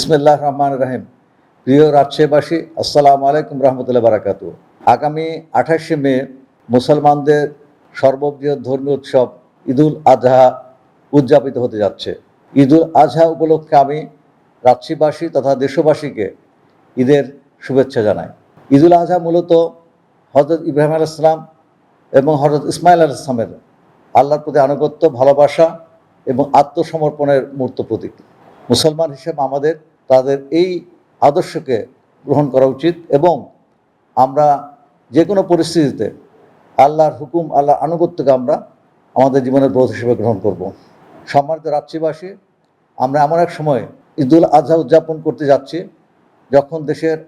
বিসমিল্লাহ রহমান রহিম। প্রিয় রাজশাহীবাসী, আসসালামু আলাইকুম রহমতুল্লাহ বারাকাতু। আগামী 28শে মে মুসলমানদের সর্ববৃহৎ ধর্মীয় উৎসব ঈদুল আজহা উদযাপিত হতে যাচ্ছে। ঈদুল আজহা উপলক্ষে আমি রাজশাহীবাসী তথা দেশবাসীকে ঈদের শুভেচ্ছা জানাই। ঈদুল আজহা মূলত হজরত ইব্রাহিম আলাইহিস সালাম এবং হজরত ইসমাইল আলাইহিস সালামের আল্লাহর প্রতি আনুগত্য, ভালোবাসা এবং আত্মসমর্পণের মূর্ত প্রতীক। মুসলমান হিসেবে আমাদের তাদের এই আদর্শকে গ্রহণ করা উচিত এবং আমরা যে কোনো পরিস্থিতিতে আল্লাহর হুকুম, আল্লাহর আনুগত্যকে আমরা আমাদের জীবনের ব্রত হিসেবে গ্রহণ করব। সম্মানিত রাজ্যবাসী, আমরা এমন এক সময় ঈদুল আজহা উদযাপন করতে যাচ্ছি যখন দেশের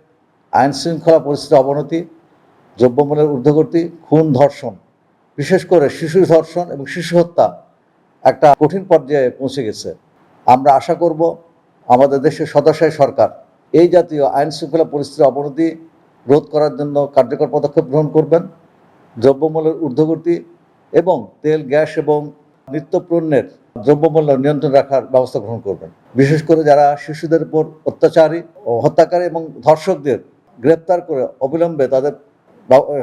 আইন শৃঙ্খলা পরিস্থিতির অবনতি, দ্রব্যমূল্যের ঊর্ধ্বগতি, খুন, ধর্ষণ, বিশেষ করে শিশু ধর্ষণ এবং শিশু হত্যা একটা কঠিন পর্যায়ে পৌঁছে গেছে। আমরা আশা করব আমাদের দেশের সদাশয় সরকার এই জাতীয় আইন শৃঙ্খলা পরিস্থিতির অবনতি রোধ করার জন্য কার্যকর পদক্ষেপ গ্রহণ করবেন। দ্রব্যমূল্যের ঊর্ধ্বগতি এবং তেল, গ্যাস এবং নিত্যপণ্যের দ্রব্যমূল্য নিয়ন্ত্রণ রাখার ব্যবস্থা গ্রহণ করবেন। বিশেষ করে যারা শিশুদের উপর অত্যাচারী ও হত্যাকারী এবং ধর্ষকদের গ্রেপ্তার করে অবিলম্বে তাদের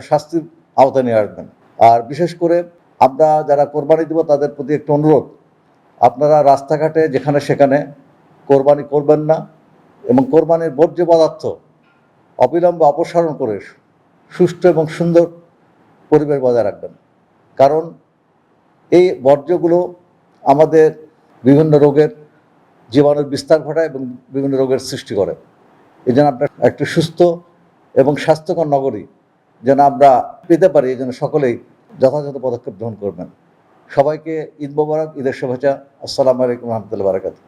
শাস্তির আওতায় নিয়ে আসবেন। আর বিশেষ করে আমরা যারা কোরবানি দেব তাদের প্রতি একটু অনুরোধ, আপনারা রাস্তাঘাটে যেখানে সেখানে কোরবানি করবেন না এবং কোরবানির বর্জ্য পদার্থ অবিলম্বে অপসারণ করে সুষ্ঠু এবং সুন্দর পরিবেশ বজায় রাখবেন। কারণ এই বর্জ্যগুলো আমাদের বিভিন্ন রোগের জীবাণুর বিস্তার ঘটায় এবং বিভিন্ন রোগের সৃষ্টি করে। এই জন্য আপনার একটি সুস্থ এবং স্বাস্থ্যকর নগরী যেন আমরা পেতে পারি, এই জন্য সকলেই যথাযথ পদক্ষেপ গ্রহণ করবেন। সবাইকে ঈদ মোবারক, ঈদের শুভেচ্ছা। আসসালামু আলাইকুম রহমতুল্লাহ বারাকাতুহু।